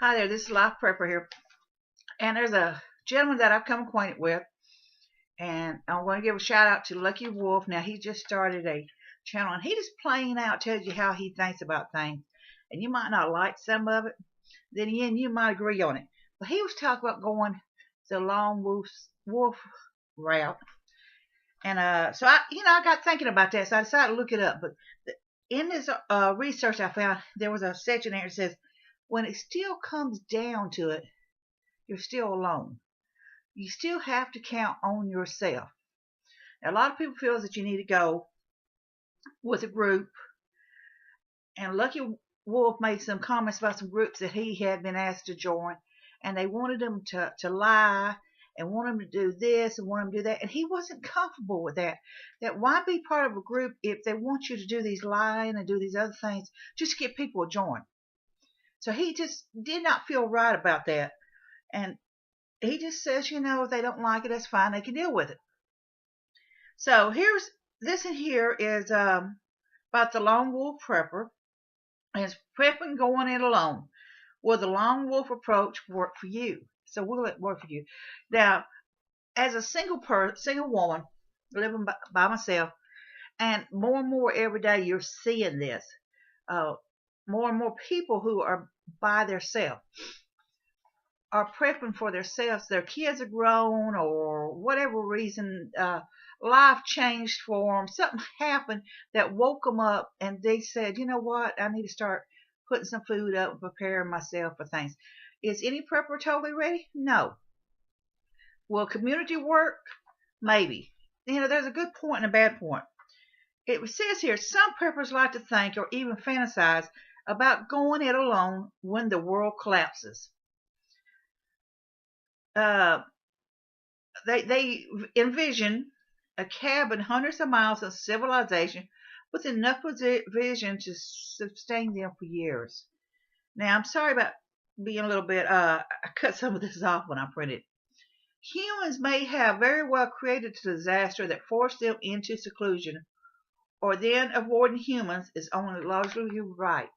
Hi there, this is Life Prepper here. And there's a gentleman that I've come acquainted with, and I want to give a shout out to Lucky Wolf. Now, he just started a channel, and he just plain out tells you how he thinks about things. And you might not like some of it, then again, you might agree on it. But he was talking about going the long wolf route. And so I got thinking about that, so I decided to look it up. But in this research I found, there was a section there that says, when it still comes down to it, you're still alone. You still have to count on yourself. Now, a lot of people feel that you need to go with a group, and Lucky Wolf made some comments about some groups that he had been asked to join, and they wanted him to lie and want him to do this and want him to do that, and he wasn't comfortable with that. That why be part of a group if they want you to do these lying and do these other things just to get people to join? So he just did not feel right about that. And he just says, if they don't like it, that's fine. They can deal with it. So here's this in here is about the lone wolf prepper. And it's prepping going it alone. Will the lone wolf approach work for you? So will it work for you? Now, as a single woman living by myself, and more every day, you're seeing this. More and more people who are by themselves are prepping for themselves. Their kids are grown, or whatever reason, life changed for them. Something happened that woke them up, and they said, "You know what? I need to start putting some food up and preparing myself for things." Is any prepper totally ready? No. Will community work? Maybe. There's a good point and a bad point. It says here, some preppers like to think or even fantasize about going it alone when the world collapses. They envision a cabin hundreds of miles of civilization with enough provision to sustain them for years. Now, I'm sorry about being a little bit, I cut some of this off when I printed. Humans may have very well created a disaster that forced them into seclusion, or then avoiding humans is only largely right.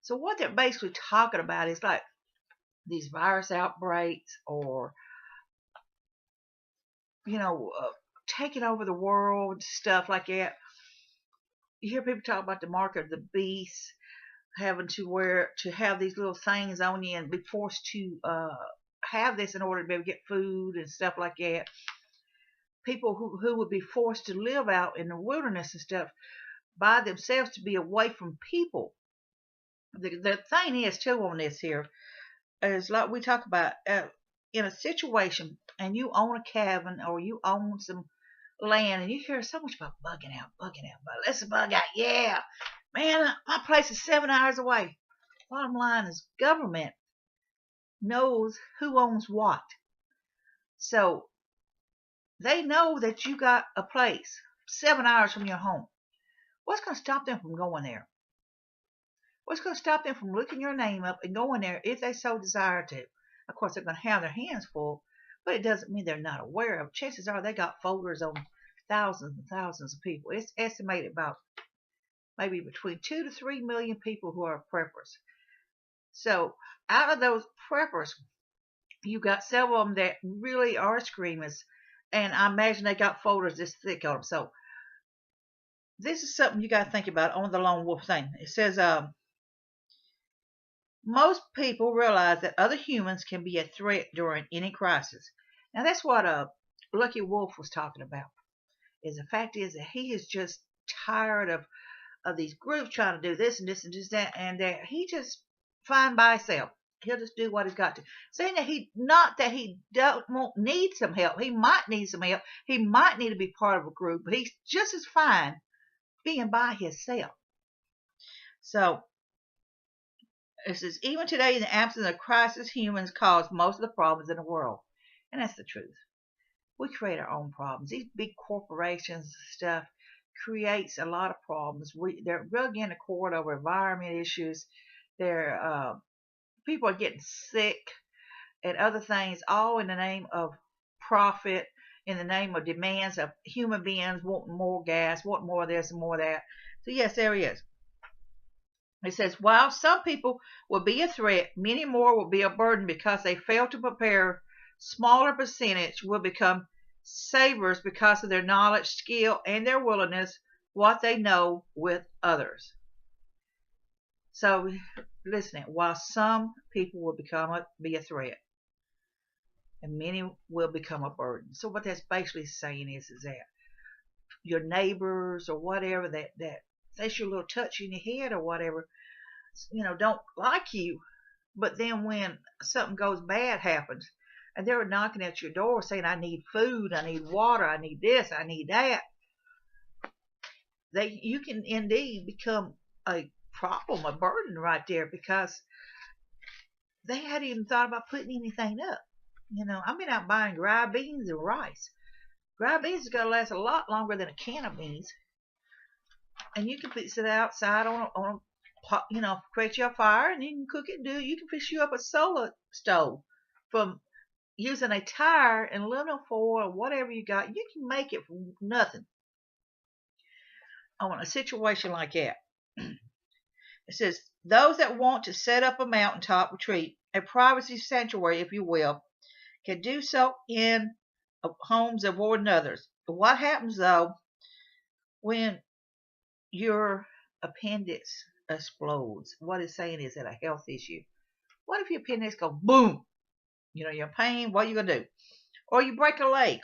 So what they're basically talking about is like these virus outbreaks, or taking over the world, stuff like that. You hear people talk about the mark of the beast, having to have these little things on you and be forced to have this in order to be able to get food and stuff like that. People who would be forced to live out in the wilderness and stuff by themselves to be away from people. The thing is, too, on this here is like we talk about in a situation, and you own a cabin or you own some land, and you hear so much about bugging out, but let's bug out. Yeah, man, my place is 7 hours away. Bottom line is government knows who owns what. So they know that you got a place 7 hours from your home. What's going to stop them from going there? What's going to stop them from looking your name up and going there if they so desire to? Of course, they're going to have their hands full, but it doesn't mean they're not aware of. Chances are they got folders on thousands and thousands of people. It's estimated about maybe between 2 to 3 million people who are preppers. So out of those preppers, you got several of them that really are screamers, and I imagine they got folders this thick on them. So this is something you got to think about on the lone wolf thing. It says, most people realize that other humans can be a threat during any crisis. Now that's what Lucky Wolf was talking about. Is the fact is that he is just tired of these groups trying to do this and this and this and that. He just fine by himself. He'll just do what he's got to. Saying that he won't need some help. He might need some help. He might need to be part of a group, but he's just as fine being by himself. So it says, even today, in the absence of crisis, humans cause most of the problems in the world. And that's the truth. We create our own problems. These big corporations and stuff creates a lot of problems. They're drug into court over environment issues. People are getting sick and other things, all in the name of profit, in the name of demands of human beings wanting more gas, wanting more of this and more of that. So yes, there he is. It says, while some people will be a threat, many more will be a burden because they fail to prepare. Smaller percentage will become savers because of their knowledge, skill, and their willingness, what they know with others. So, listen, while some people will be a threat, and many will become a burden. So, what that's basically saying is that your neighbors or whatever that's your little touch in your head or whatever, don't like you. But then when something goes bad happens, and they're knocking at your door saying, I need food, I need water, I need this, I need that, you can indeed become a problem, a burden right there, because they hadn't even thought about putting anything up. I've been out buying dry beans and rice. Dry beans is going to last a lot longer than a can of beans. And you can fix it outside on a create your fire, and you can cook it. You can fix you up a solar stove from using a tire and aluminum foil or whatever you got. You can make it from nothing. On a situation like that, it says those that want to set up a mountaintop retreat, a privacy sanctuary, if you will, can do so in homes avoiding others. But what happens though when your appendix explodes? What it's saying is that a health issue. What if your appendix goes boom? You're in pain. What are you gonna do? Or you break a leg.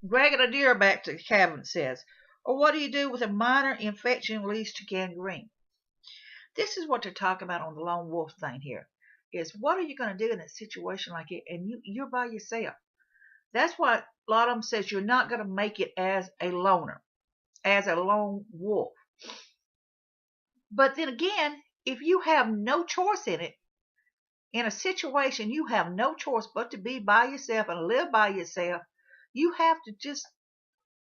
Dragging a deer back to the cabin, says. Or what do you do with a minor infection leads to gangrene? This is what they're talking about on the lone wolf thing here. Is what are you going to do in a situation like it? And you're by yourself. That's what a lot of them says. You're not going to make it as a loner, as a lone wolf. But then again, if you have no choice in a situation, you have no choice but to be by yourself and live by yourself. You have to just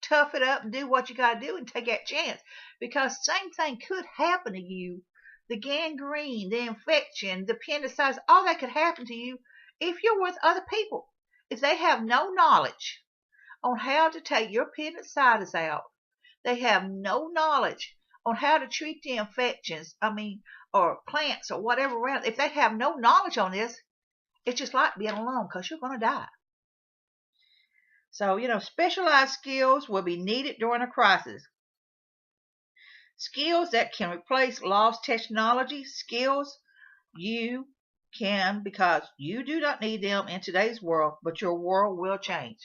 tough it up and do what you got to do and take that chance, because same thing could happen to you. The gangrene, the infection, the appendicitis, all that could happen to you if you're with other people. If they have no knowledge on how to take your appendicitis out, they have no knowledge on how to treat the infections, or plants or whatever around. If they have no knowledge on this, it's just like being alone, because you're going to die. So, specialized skills will be needed during a crisis. Skills that can replace lost technology, skills you can, because you do not need them in today's world, but your world will change.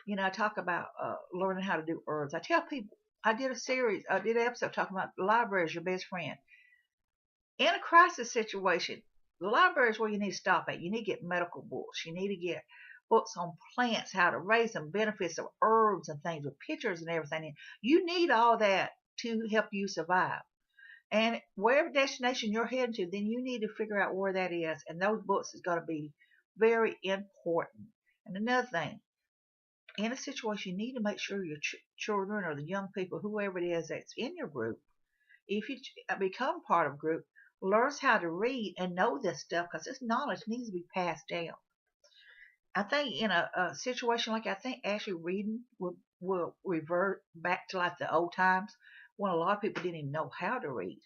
I talk about learning how to do herbs. I tell people, I did an episode talking about the library is your best friend. In a crisis situation, the library is where you need to stop at. You need to get medical books. You need to get books on plants, how to raise them, benefits of herbs and things with pictures and everything. You need all that to help you survive. And wherever destination you're heading to, then you need to figure out where that is. And those books is going to be very important. And another thing, in a situation, you need to make sure your children or the young people, whoever it is that's in your group, if you become part of a group, learns how to read and know this stuff, because this knowledge needs to be passed down. I think in a situation like that, I think actually reading will revert back to like the old times when a lot of people didn't even know how to read.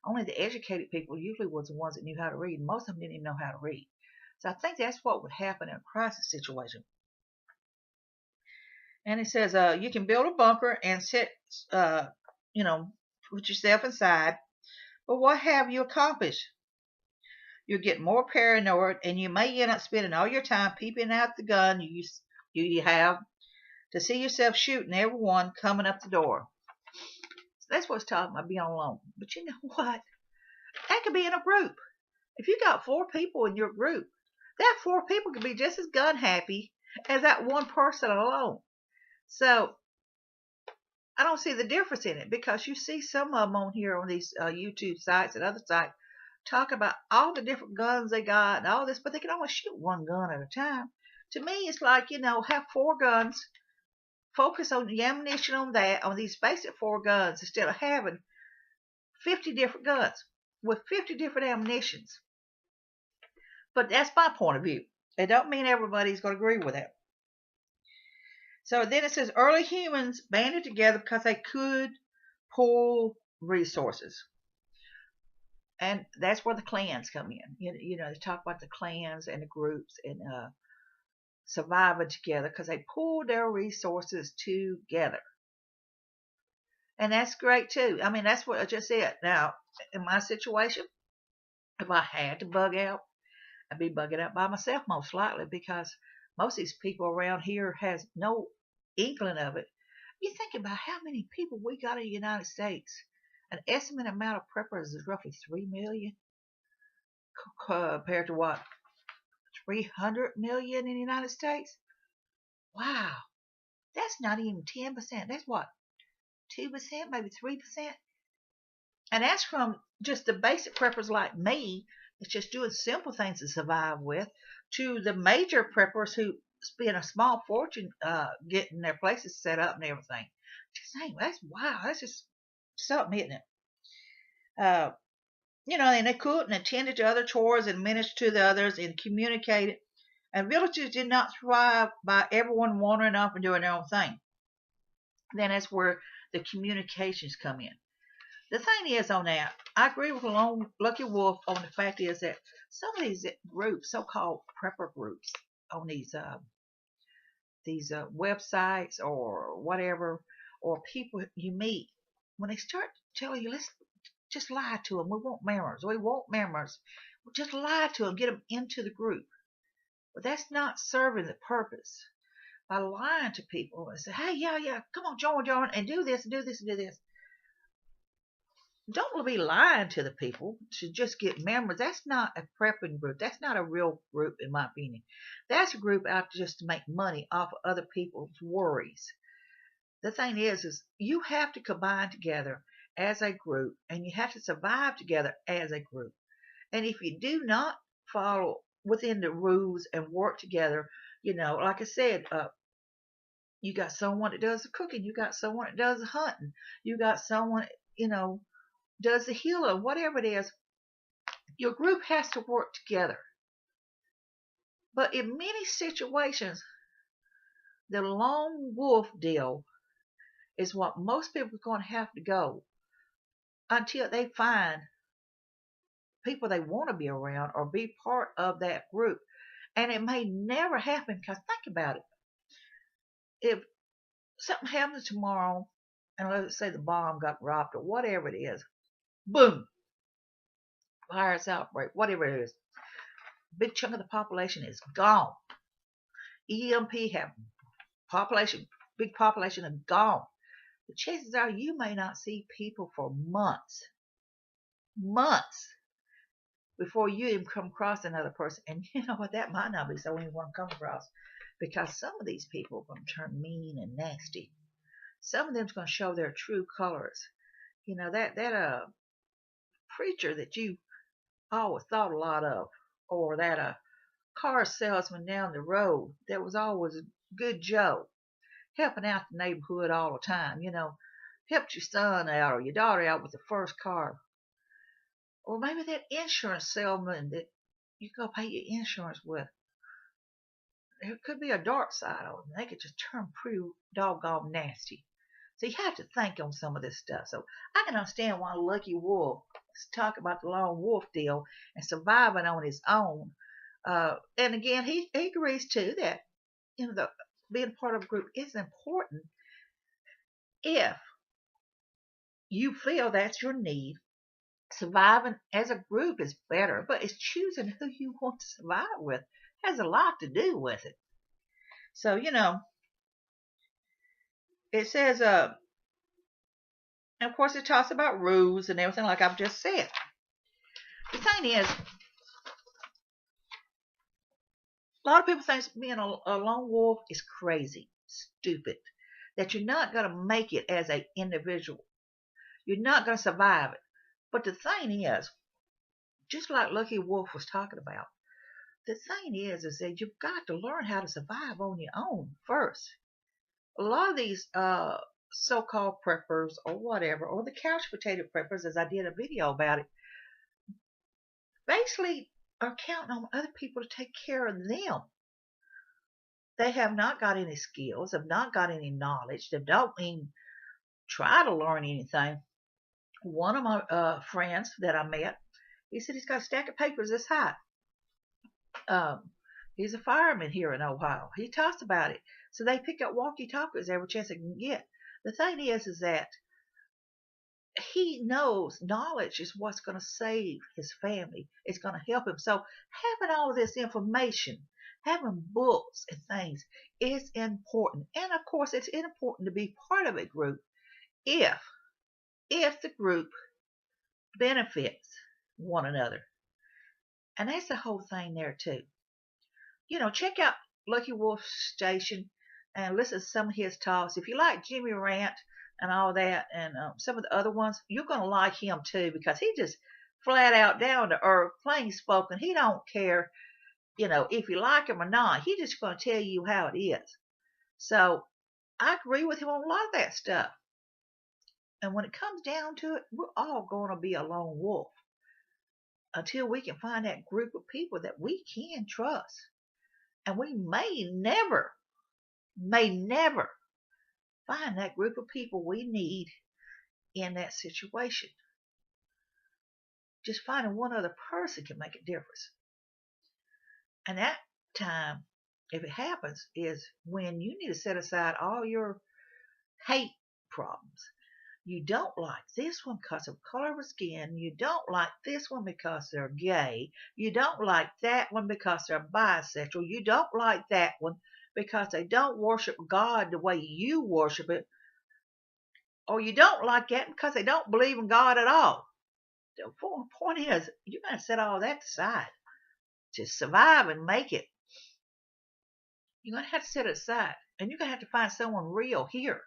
Only the educated people usually was the ones that knew how to read. Most of them didn't even know how to read. So I think that's what would happen in a crisis situation. And it says you can build a bunker and put yourself inside. But what have you accomplished? You'll get more paranoid, and you may end up spending all your time peeping out the gun you have to see yourself shooting everyone coming up the door. So that's what's talking about being alone. But you know what? That could be in a group. If you got 4 people in your group, that 4 people could be just as gun happy as that one person alone. So I don't see the difference in it, because you see some of them on here on these YouTube sites and other sites talk about all the different guns they got and all this, but they can only shoot one gun at a time. To me, it's like, have 4 guns, focus on the ammunition on that, on these basic 4 guns, instead of having 50 different guns with 50 different ammunitions. But that's my point of view. It don't mean everybody's going to agree with that. So then it says early humans banded together because they could pull resources. And that's where the clans come in. They talk about the clans and the groups and surviving together because they pool their resources together. And that's great too. I mean, that's what I just said. Now, in my situation, if I had to bug out, I'd be bugging out by myself most likely because most of these people around here has no inkling of it. You think about how many people we got in the United States. An estimated amount of preppers is roughly 3 million compared to what, 300 million in the United States? Wow, that's not even 10%. That's what, 2%, maybe 3%? And that's from just the basic preppers like me that's just doing simple things to survive with, to the major preppers who spend a small fortune getting their places set up and everything. Just saying, that's wow, that's just something, isn't it? And they cooked and attended to other chores and ministered to the others and communicated. And villages did not thrive by everyone wandering off and doing their own thing. Then that's where the communications come in. The thing is on that, I agree with Lucky Wolf on the fact is that some of these groups, so-called prepper groups, on these websites or whatever, or people you meet, when they start telling you, let's just lie to them. We want members. We want members. Just lie to them. Get them into the group. But that's not serving the purpose. By lying to people and say, hey, yeah, come on, join, and do this, and do this, and do this. Don't be lying to the people to just get members. That's not a prepping group. That's not a real group, in my opinion. That's a group out just to make money off of other people's worries. The thing is you have to combine together as a group, and you have to survive together as a group. And if you do not follow within the rules and work together, like I said, you got someone that does the cooking, you got someone that does the hunting, you got someone, does the healing, whatever it is, your group has to work together. But in many situations, the lone wolf deal is what most people are going to have to go until they find people they want to be around or be part of that group. And it may never happen because think about it. If something happens tomorrow, and let's say the bomb got dropped or whatever it is, boom, virus outbreak, whatever it is, big chunk of the population is gone. EMP happened. Big population is gone. The chances are you may not see people for months before you even come across another person. And you know what? That might not be so anyone come across, because some of these people are going to turn mean and nasty. Some of them's going to show their true colors. That preacher that you always thought a lot of, or that car salesman down the road that was always a good Joe, helping out the neighborhood all the time, helped your son out or your daughter out with the first car. Or maybe that insurance salesman that you go pay your insurance with. There could be a dark side of them. They could just turn pretty doggone nasty. So you have to think on some of this stuff. So I can understand why Lucky Wolf talk about the lone wolf deal and surviving on his own. And again, he agrees too that being part of a group is important if you feel that's your need. Surviving as a group is better, but it's choosing who you want to survive with has a lot to do with it. So, it says, and of course it talks about rules and everything like I've just said. The thing is, a lot of people think being a lone wolf is crazy, stupid, that you're not going to make it as an individual. You're not going to survive it. But the thing is, just like Lucky Wolf was talking about, the thing is that you've got to learn how to survive on your own first. A lot of these so-called preppers or whatever, or the couch potato preppers, as I did a video about it, basically are counting on other people to take care of them. They have not got any skills, have not got any knowledge, they don't even try to learn anything. One of my friends that I met, he said he's got a stack of papers this high. Um, he's a fireman here in Ohio. He talks about it. So they pick up walkie-talkies every chance they can get. The thing is that he knows knowledge is what's going to save his family. It's going to help him. So having all this information, having books and things is important. And of course, it's important to be part of a group if the group benefits one another. And that's the whole thing there too. Check out Lucky Wolf's station and listen to some of his talks. If you like Jimmy Rant and all that, and some of the other ones, you're going to like him too, because he just flat out down to earth, plain spoken. He don't care, if you like him or not. He just going to tell you how it is. So I agree with him on a lot of that stuff. And when it comes down to it, we're all going to be a lone wolf until we can find that group of people that we can trust. And we may never find that group of people we need in that situation. Just finding one other person can make a difference. And that time, if it happens, is when you need to set aside all your hate problems. You don't like this one because of color of skin. You don't like this one because they're gay. You don't like that one because they're bisexual. You don't like that one because they don't worship God the way you worship it. Or you don't like that because they don't believe in God at all. The point is, you got to set all that aside to survive and make it. You're going to have to set it aside. And you're going to have to find someone real here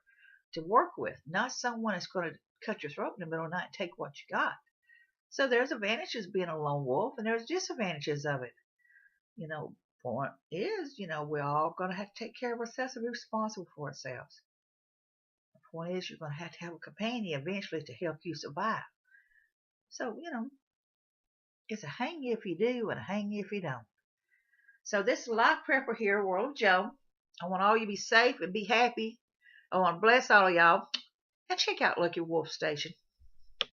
to work with, not someone that's going to cut your throat in the middle of the night and take what you got. So there's advantages being a lone wolf, and there's disadvantages of it. Point is, we're all going to have to take care of ourselves and be responsible for ourselves. The point is, you're going to have a companion eventually to help you survive. So, it's a hang if you do and a hang if you don't. So this is Life Prepper here, World of Joe. I want all you to be safe and be happy. I want to bless all of y'all. And check out Lucky Wolf Station.